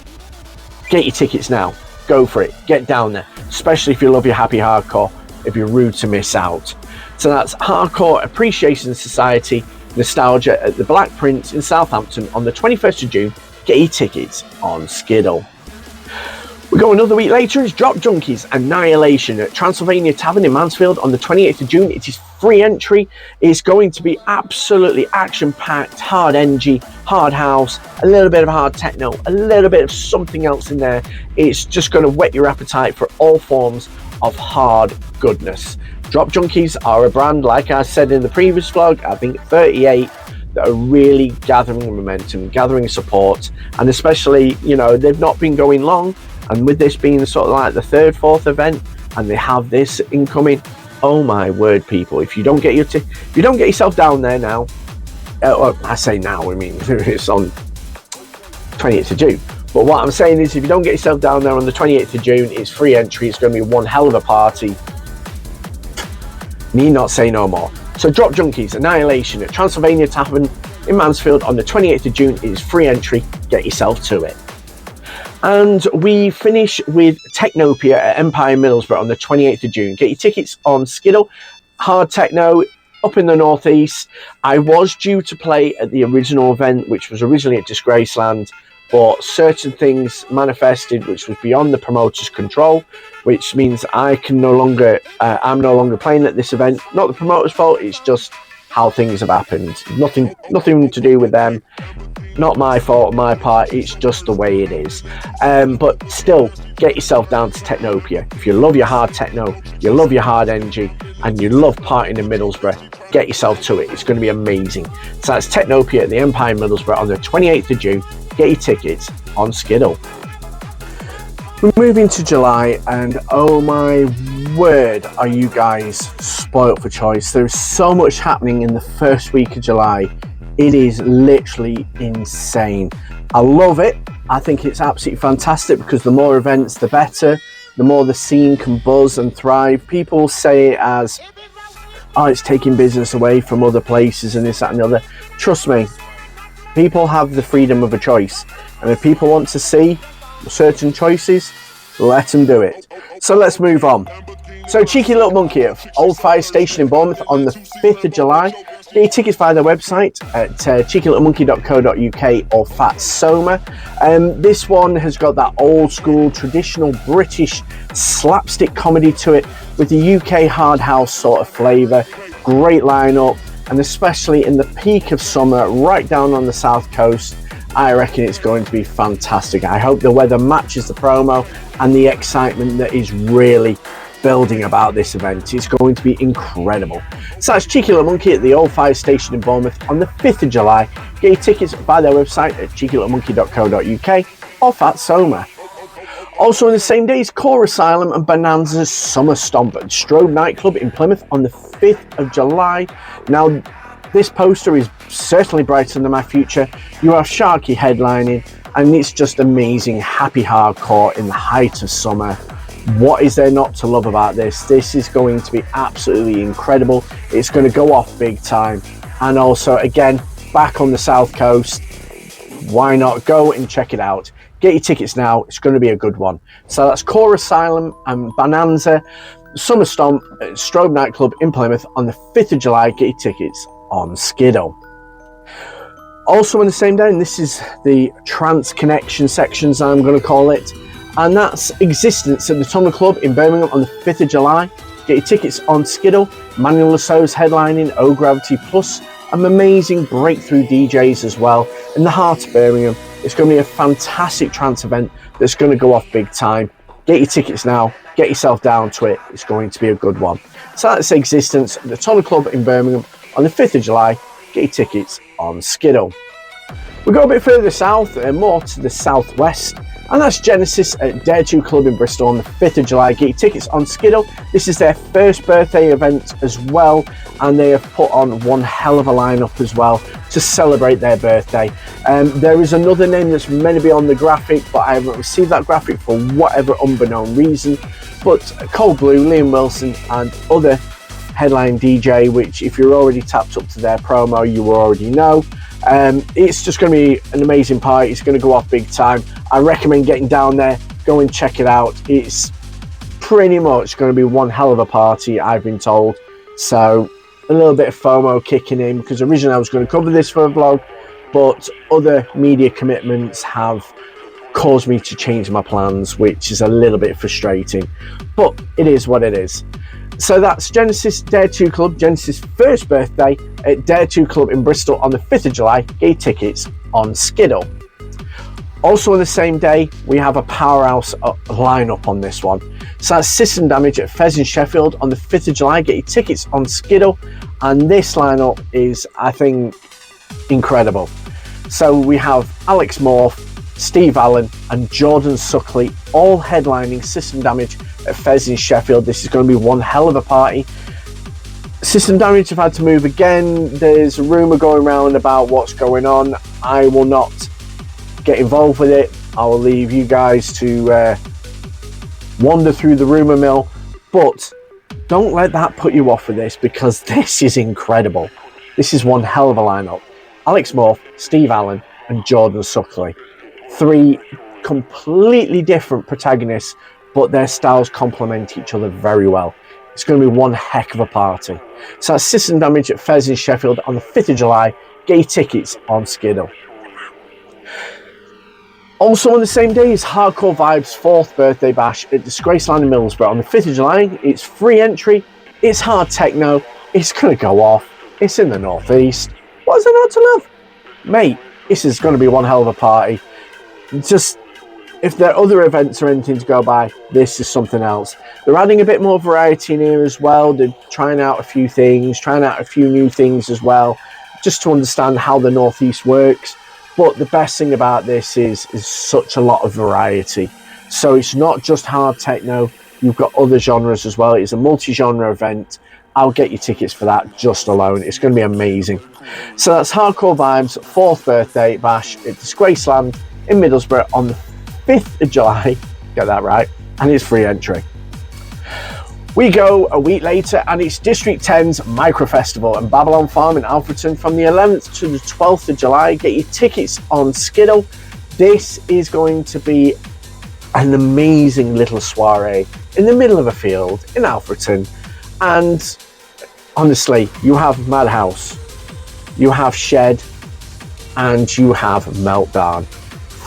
Get your tickets now. Go for it. Get down there. Especially if you love your happy hardcore. It'd be rude to miss out. So that's Hardcore Appreciation Society Nostalgia at the Black Prince in Southampton on the 21st of June. Get your tickets on Skiddle. We go another week later is Drop Junkies Annihilation at Transylvania Tavern in Mansfield on the 28th of June. It is free entry. It's going to be absolutely action-packed, hard NG, hard house, a little bit of hard techno, a little bit of something else in there. It's just going to whet your appetite for all forms of hard goodness. Drop Junkies are a brand, like I said in the previous vlog, I think 38, that are really gathering momentum, gathering support, and especially, you know, they've not been going long, and with this being sort of like the third, fourth event, and they have this incoming, oh my word, people, if you don't get if you don't get yourself down there now, well, I say now, I mean, it's on 28th of June, but what I'm saying is if you don't get yourself down there on the 28th of June, it's free entry, it's going to be one hell of a party. Need not say no more. So Drop Junkies Annihilation at Transylvania Tavern in Mansfield on the 28th of June. It is free entry. Get yourself to it. And we finish with Technopia at Empire Middlesbrough on the 28th of June. Get your tickets on Skiddle. Hard techno up in the northeast. I was due to play at the original event, which was originally at Disgraceland, but certain things manifested which was beyond the promoter's control, which means I can no longer, I'm no longer playing at this event. Not the promoter's fault, it's just how things have happened. Nothing to do with them. Not my fault, my part, it's just the way it is. But still, get yourself down to Technopia. If you love your hard techno, you love your hard energy, and you love partying in Middlesbrough, get yourself to it. It's going to be amazing. So that's Technopia at the Empire Middlesbrough on the 28th of June. Get your tickets on Skiddle. We're moving to July, and oh my word, are you guys spoilt for choice. There's so much happening in the first week of July. It is literally insane. I love it. I think it's absolutely fantastic because the more events, the better. The more the scene can buzz and thrive. People say it as, oh, it's taking business away from other places and this, that and the other. Trust me, people have the freedom of a choice. And if people want to see certain choices, let them do it. So let's move on. So Cheeky Little Monkey at Old Fire Station in Bournemouth on the 5th of July. Get your tickets via their website at cheekylittlemonkey.co.uk or Fat Soma. This one has got that old school traditional British slapstick comedy to it with the UK hard house sort of flavour. Great lineup, and especially in the peak of summer right down on the south coast, I reckon it's going to be fantastic. I hope the weather matches the promo and the excitement that is really building about this event. It's going to be incredible. So that's Cheeky Little Monkey at the Old Fire Station in Bournemouth on the 5th of July. Get your tickets via their website at cheekylittlemonkey.co.uk or Fat Soma. Also on the same day is Core Asylum and Bonanza's Summer Stomp at Strode Nightclub in Plymouth on the 5th of July. Now, this poster is certainly brighter than my future. You have Sharky headlining, and it's just amazing, happy hardcore in the height of summer. What is there not to love about this? This is going to be absolutely incredible. It's going to go off big time. And also, again, back on the South Coast, why not go and check it out? Get your tickets now, it's going to be a good one. So that's Core Asylum and Bonanza Summer Stomp at Strobe Nightclub in Plymouth on the 5th of July. Get your tickets on Skiddle. Also on the same day, and this is the trance connection sections, I'm going to call it, and that's Existence at the Tunnel Club in Birmingham on the 5th of July. Get your tickets on Skiddle. Manuel Lasso's headlining, O Gravity Plus, and amazing breakthrough DJs as well in the heart of Birmingham. It's going to be a fantastic trance event that's going to go off big time. Get your tickets now, get yourself down to it, it's going to be a good one. So that's Existence at the Tunnel Club in Birmingham on the 5th of July. Get your tickets on Skiddle. We go a bit further south, more to the southwest, and that's Genesis at Dare 2 Club in Bristol on the 5th of July. Get your tickets on Skiddle. This is their first birthday event as well, and they have put on one hell of a lineup as well to celebrate their birthday. There is another name that's meant to be on the graphic, but I haven't received that graphic for whatever unbeknown reason. But Cold Blue, Liam Wilson, and other headline DJ, which if you're already tapped up to their promo, you will already know. It's just going to be an amazing party. It's going to go off big time. I recommend getting down there, go and check it out. It's pretty much going to be one hell of a party, I've been told. So a little bit of FOMO kicking in, because originally I was going to cover this for a vlog, but other media commitments have caused me to change my plans, which is a little bit frustrating, but it is what it is. So that's Genesis Dare 2 Club, Genesis' first birthday at Dare 2 Club in Bristol on the 5th of July. Get your tickets on Skiddle. Also on the same day, we have a powerhouse lineup on this one. So that's System Damage at Fez in Sheffield on the 5th of July. Get your tickets on Skiddle. And this lineup is, I think, incredible. So we have Alex Morph, Steve Allen and Jordan Suckley all headlining System Damage at Fez in Sheffield. This is going to be one hell of a party. System Damage have had to move again. There's a rumour going around about what's going on. I will not get involved with it. I will leave you guys to wander through the rumour mill, but don't let that put you off with this, because this is incredible. This is one hell of a lineup. Alex Morph, Steve Allen and Jordan Suckley. Three completely different protagonists, but their styles complement each other very well. It's going to be one heck of a party. So that's System Damage at Fez in Sheffield on the 5th of July. Get your tickets on Skiddle. Also on the same day is Hardcore Vibes' 4th birthday bash at Disgraceland in Middlesbrough on the 5th of July. It's free entry, it's hard techno, it's going to go off, it's in the northeast. What's there not to love? Mate, this is going to be one hell of a party. Just, if there are other events or anything to go by, this is something else. They're adding a bit more variety in here as well. They're trying out a few things, trying out a few new things as well, just to understand how the northeast works. But the best thing about this is such a lot of variety. So it's not just hard techno, you've got other genres as well. It's a multi-genre event. I'll get you tickets for that just alone. It's going to be amazing. So that's Hardcore Vibes' 4th birthday bash at Disgraceland in Middlesbrough on the 5th of July. Get that right. And it's free entry. We go a week later and it's District 10's Micro Festival and Babylon Farm in Alfreton from the 11th to the 12th of July. Get your tickets on Skiddle. This is going to be an amazing little soiree in the middle of a field in Alfreton. And honestly, you have Madhouse, you have Shed, and you have Meltdown.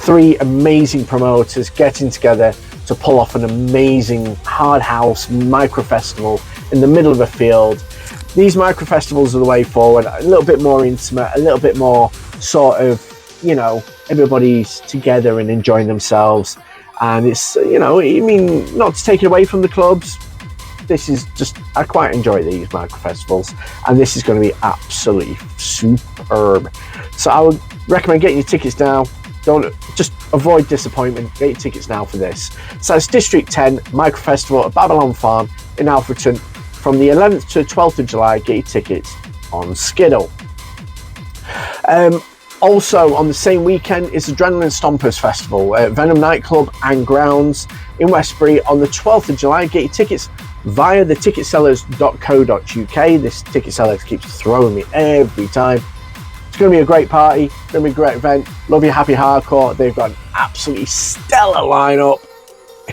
Three amazing promoters getting together to pull off an amazing hard house micro festival in the middle of a field. These micro festivals are the way forward, a little bit more intimate, a little bit more sort of, you know, everybody's together and enjoying themselves. And it's, you know, I mean, not to take it away from the clubs, this is just, I quite enjoy these micro festivals, and this is going to be absolutely superb. So I would recommend getting your tickets now. Don't just avoid disappointment. Get your tickets now for this. So it's District 10 Micro Festival at Babylon Farm in Alfreton from the 11th to 12th of July. Get your tickets on Skiddle. Also, on the same weekend is Adrenaline Stompers Festival at Venom Nightclub and Grounds in Westbury on the 12th of July. Get your tickets via the ticketsellers.co.uk. This ticket seller keeps throwing me every time. It's going to be a great party. It's going to be a great event. Love Your Happy Hardcore. They've got an absolutely stellar lineup.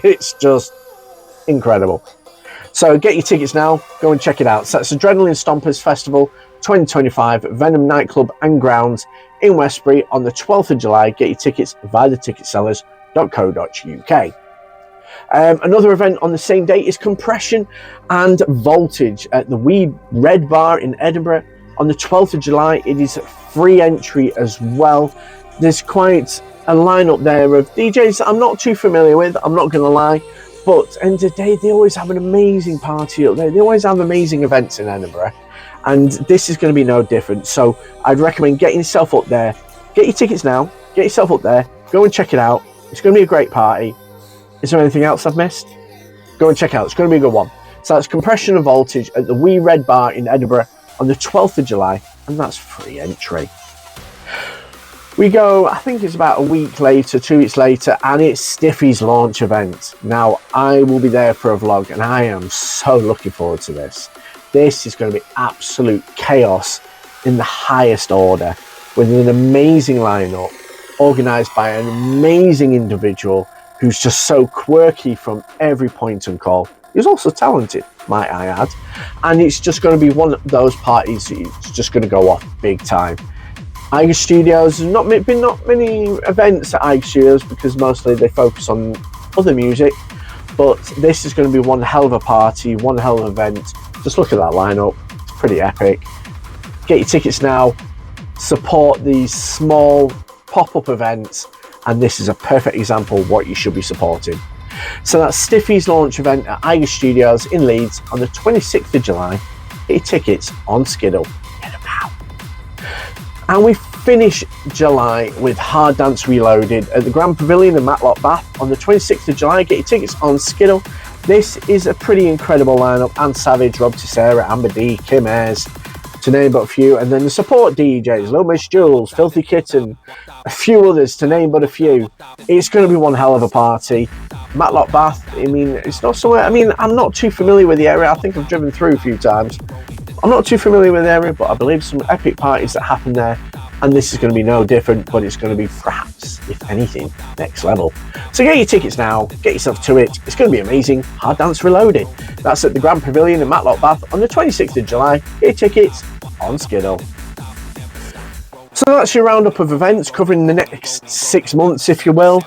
It's just incredible. So get your tickets now. Go and check it out. So that's Adrenaline Stompers Festival 2025 at Venom Nightclub and Grounds in Westbury on the 12th of July. Get your tickets via the ticketsellers.co.uk. Another event on the same day is Compression and Voltage at the Wee Red Bar in Edinburgh on the 12th of July. It is free entry as well. There's quite a lineup there of DJs that I'm not too familiar with, I'm not going to lie, but end of the day, they always have an amazing party up there. They always have amazing events in Edinburgh, and this is going to be no different. So I'd recommend getting yourself up there. Get your tickets now, get yourself up there, go and check it out. It's going to be a great party. Is there anything else I've missed? Go and check it out. It's going to be a good one. So that's Compression and Voltage at the Wee Red Bar in Edinburgh on the 12th of July, and that's free entry. We go, I think it's about a week later, 2 weeks later, and it's Stiffy's launch event. Now, I will be there for a vlog, and I am so looking forward to this. This is going to be absolute chaos in the highest order, with an amazing lineup, organised by an amazing individual who's just so quirky from every point and call. He's also talented, might I add. And it's just going to be one of those parties that's just going to go off big time. Eiger Studios, there's not many events at Eiger Studios because mostly they focus on other music. But this is going to be one hell of a party, one hell of an event. Just look at that lineup. It's pretty epic. Get your tickets now. Support these small pop-up events. And this is a perfect example of what you should be supporting. So that's Stiffy's launch event at Eiger Studios in Leeds on the 26th of July. Get your tickets on Skiddle. Get them now. And we finish July with Hard Dance Reloaded at the Grand Pavilion in Matlock Bath on the 26th of July. Get your tickets on Skiddle. This is a pretty incredible lineup. Anne Savage, Rob Tissera, Amber D, Kim Ayres, to name but a few. And then the support DJs, Low Miss Jules, Filthy Kitten, a few others, to name but a few. It's going to be one hell of a party. Matlock Bath, I mean, it's not somewhere, I mean, I'm not too familiar with the area. I think I've driven through a few times. I'm not too familiar with the area, but I believe some epic parties that happen there, and this is going to be no different, but it's going to be perhaps, if anything, next level. So get your tickets now, get yourself to it. It's going to be amazing. Hard Dance Reloaded. That's at the Grand Pavilion in Matlock Bath on the 26th of July. Get your tickets on Skiddle. So that's your roundup of events covering the next 6 months, if you will.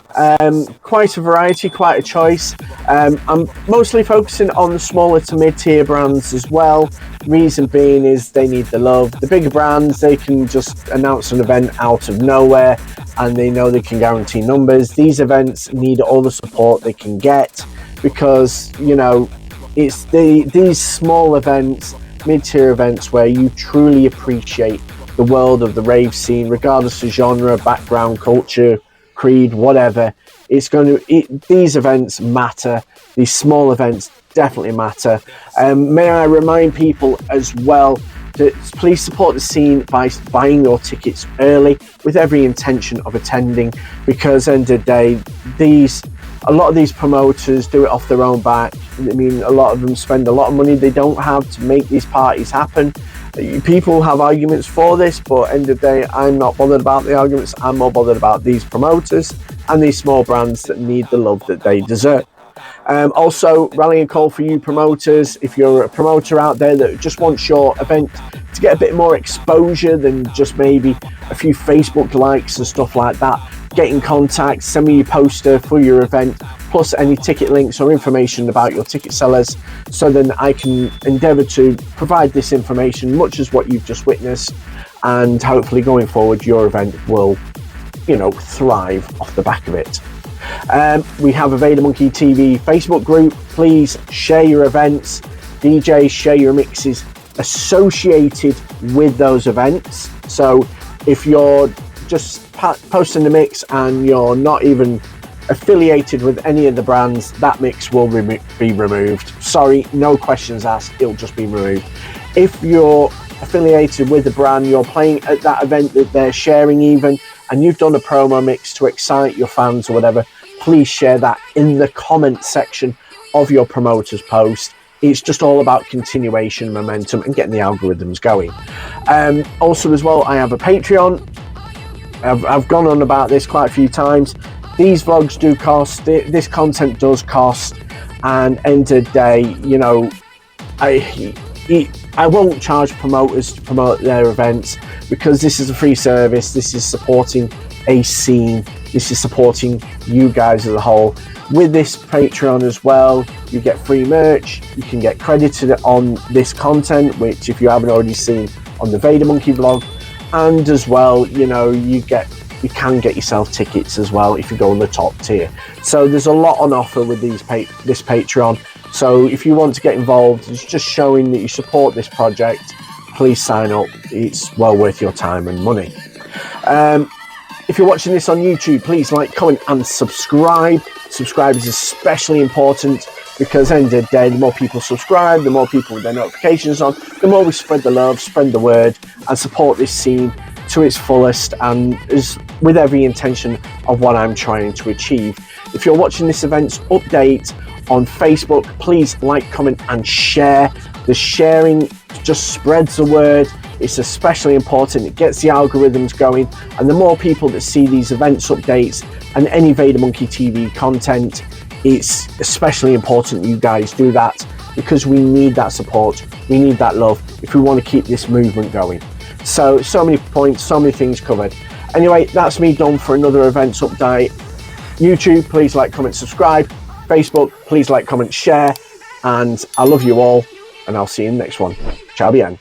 Quite a variety, quite a choice. I'm mostly focusing on the smaller to mid-tier brands as well. Reason being is they need the love. The bigger brands, they can just announce an event out of nowhere and they know they can guarantee numbers. These events need all the support they can get because, you know, it's these small events, mid-tier events where you truly appreciate the world of the rave scene, regardless of genre, background, culture, creed, whatever. These events matter. These small events definitely matter. May I remind people as well to please support the scene by buying your tickets early with every intention of attending, because at the end of the day, a lot of these promoters do it off their own back. I mean, a lot of them spend a lot of money they don't have to make these parties happen. People have arguments for this, but at the end of the day, I'm not bothered about the arguments. I'm more bothered about these promoters and these small brands that need the love that they deserve. Also, rallying call for you promoters. If you're a promoter out there that just wants your event to get a bit more exposure than just maybe a few Facebook likes and stuff like that, get in contact, send me your poster for your event, plus any ticket links or information about your ticket sellers, so then I can endeavour to provide this information, much as what you've just witnessed, and hopefully going forward your event will, you know, thrive off the back of it. We have a VaderMonkey TV Facebook group. Please share your events, DJs, share your mixes associated with those events. So if you're just posting the mix and you're not even affiliated with any of the brands, that mix will be removed. Sorry, no questions asked, it'll just be removed. If you're affiliated with the brand, you're playing at that event that they're sharing even, and you've done a promo mix to excite your fans or whatever, please share that in the comment section of your promoter's post. It's just all about continuation, momentum, and getting the algorithms going. Also as well, I have a Patreon. I've gone on about this quite a few times. These vlogs do cost, this content does cost, and end of the day, you know, I won't charge promoters to promote their events, because this is a free service. This is supporting a scene. This is supporting you guys as a whole. With this Patreon as well, you get free merch. You can get credited on this content, which if you haven't already seen on the VaderMonkey vlog, and as well, you know, you can get yourself tickets as well if you go on the top tier. So there's a lot on offer with this Patreon. So if you want to get involved, it's just showing that you support this project. Please sign up. It's well worth your time and money. If you're watching this on YouTube, please like, comment and subscribe. Subscribe is especially important, because at the end of the day, the more people subscribe, the more people with their notifications on, the more we spread the love, spread the word, and support this scene to its fullest, and is with every intention of what I'm trying to achieve. If you're watching this event's update on Facebook, please like, comment and share. The sharing just spreads the word. It's especially important. It gets the algorithms going, and the more people that see these events updates and any VaderMonkey TV content, it's especially important you guys do that, because we need that support, we need that love if we want to keep this movement going. So many points, so many things covered. Anyway, that's me done for another events update. YouTube, please like, comment, subscribe. Facebook, please like, comment, share. And I love you all, and I'll see you in the next one. Ciao bien.